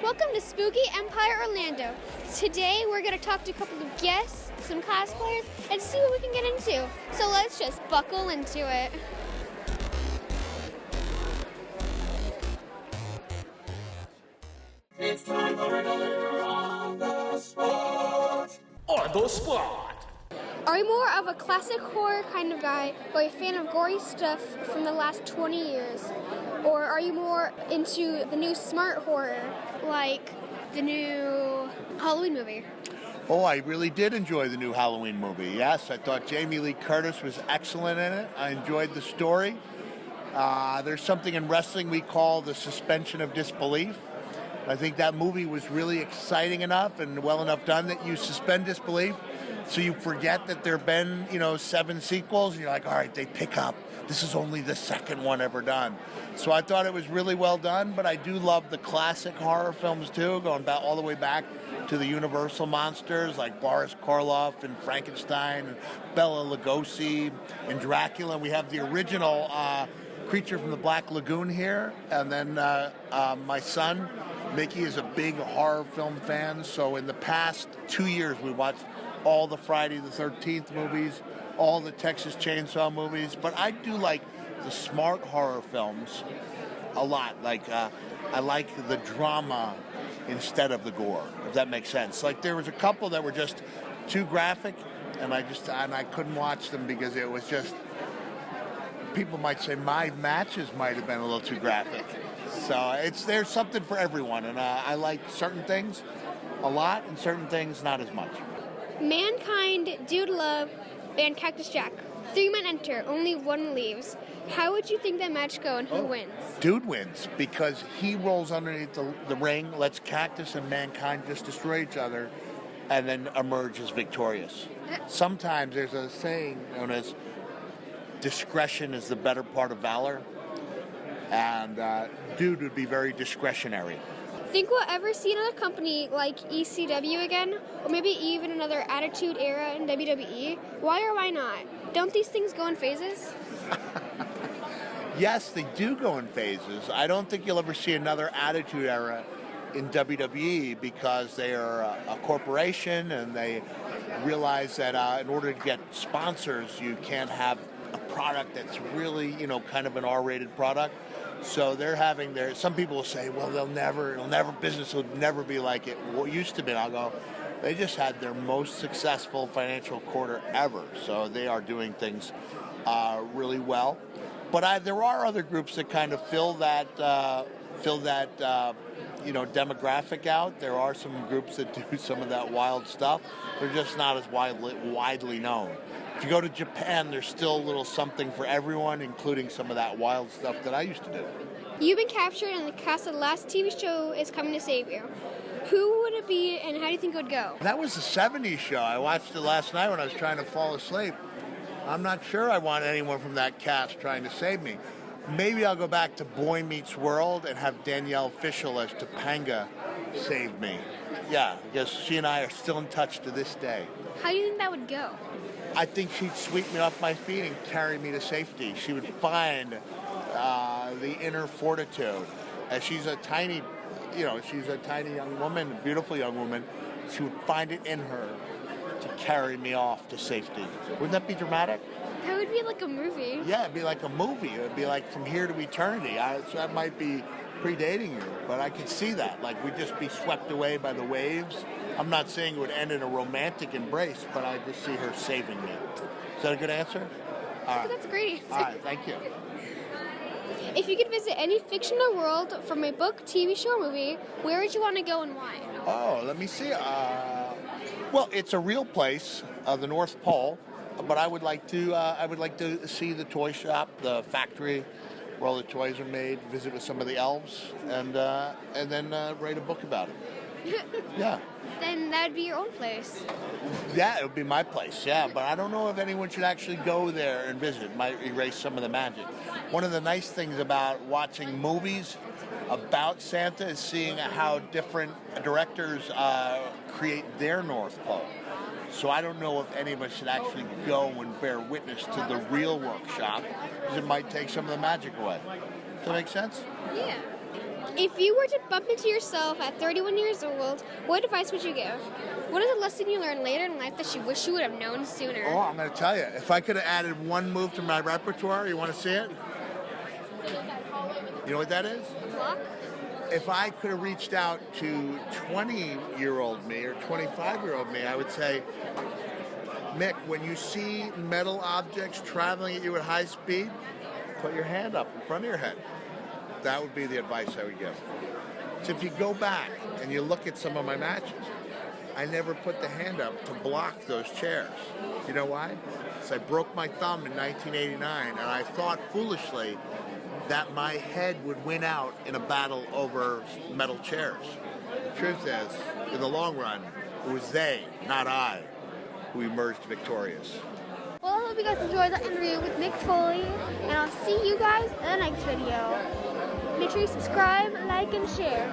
Welcome to Spooky Empire Orlando. Today we're going to talk to a couple of guests, some cosplayers, and see what we can get into. So let's just buckle into it. It's time for another On the Spot. On the Spot. Are you more of a classic horror kind of guy, or a fan of gory stuff from the last 20 years? Or are you more into the new smart horror, like the new Halloween movie? Oh, I really did enjoy the new Halloween movie. Yes, I thought Jamie Lee Curtis was excellent in it. I enjoyed the story. There's something in wrestling we call the suspension of disbelief. I think that movie was really exciting enough and well enough done that you suspend disbelief, so you forget that there have been, 7 sequels, and you're like, all right, they pick up. This is only the second one ever done. So I thought it was really well done, but I do love the classic horror films too, going back all the way back to the Universal monsters like Boris Karloff and Frankenstein and Bela Lugosi and Dracula. We have the original Creature from the Black Lagoon here, and then my son, Mickey, is a big horror film fan, so in the past 2 years we watched all the Friday the 13th movies, all the Texas Chainsaw movies, but I do like the smart horror films a lot. Like, I like the drama instead of the gore, if that makes sense. Like, there was a couple that were just too graphic, and I couldn't watch them because it was just, people might say my matches might have been a little too graphic. So there's something for everyone, and I like certain things a lot and certain things not as much. Mankind, Dude Love, and Cactus Jack. 3 men enter, only 1 leaves. How would you think that match go, and who wins? Dude wins because he rolls underneath the ring, lets Cactus and Mankind just destroy each other, and then emerges victorious. Sometimes there's a saying known as discretion is the better part of valor, and Dude would be very discretionary. Think we'll ever see another company like ECW again, or maybe even another Attitude Era in WWE? Why or why not? Don't these things go in phases? Yes, they do go in phases. I don't think you'll ever see another Attitude Era in WWE because they are a corporation and they realize that in order to get sponsors, you can't have a product that's really, kind of an R-rated product. So they're having some people will say, well, business will never be like it used to be. And I'll go, they just had their most successful financial quarter ever. So they are doing things really well. But there are other groups that kind of fill that demographic out. There are some groups that do some of that wild stuff. They're just not as widely known. If you go to Japan, there's still a little something for everyone, including some of that wild stuff that I used to do. You've been captured and the cast of the last TV show is coming to save you. Who would it be and how do you think it would go? That was the 70s show. I watched it last night when I was trying to fall asleep. I'm not sure I want anyone from that cast trying to save me. Maybe I'll go back to Boy Meets World and have Danielle Fishel as Topanga save me. Yeah, because she and I are still in touch to this day. How do you think that would go? I think she'd sweep me off my feet and carry me to safety. She would find the inner fortitude. As she's a tiny young woman, a beautiful young woman. She would find it in her to carry me off to safety. Wouldn't that be dramatic? That would be like a movie. Yeah, it'd be like a movie. It would be like From Here to Eternity. So that might be predating you, but I could see that. Like, we'd just be swept away by the waves. I'm not saying it would end in a romantic embrace, but I just see her saving me. Is that a good answer? All right. That's a great answer. All right, thank you. If you could visit any fictional world from a book, TV show, or movie, where would you want to go and why? Oh, let me see. Well, it's a real place, the North Pole, but I would like to see the toy shop, the factory where all the toys are made, visit with some of the elves, and then write a book about it. Yeah. Then that would be your own place. Yeah, it would be my place, yeah. But I don't know if anyone should actually go there and visit. It might erase some of the magic. One of the nice things about watching movies about Santa is seeing how different directors create their North Pole. So I don't know if any of us should actually go and bear witness to the real workshop, because it might take some of the magic away. Does that make sense? Yeah. If you were to bump into yourself at 31 years old, what advice would you give? What is a lesson you learned later in life that you wish you would have known sooner? Oh, I'm going to tell you. If I could have added one move to my repertoire, you want to see it? You know what that is? Luck? If I could have reached out to 20-year-old me or 25-year-old me, I would say, Mick, when you see metal objects traveling at you at high speed, put your hand up in front of your head. That would be the advice I would give. So if you go back and you look at some of my matches, I never put the hand up to block those chairs. You know why? Because I broke my thumb in 1989, and I thought foolishly that my head would win out in a battle over metal chairs. The truth is, in the long run, it was they, not I, who emerged victorious. Well, I hope you guys enjoyed the interview with Mick Foley, and I'll see you guys in the next video. Make sure you subscribe, like, and share.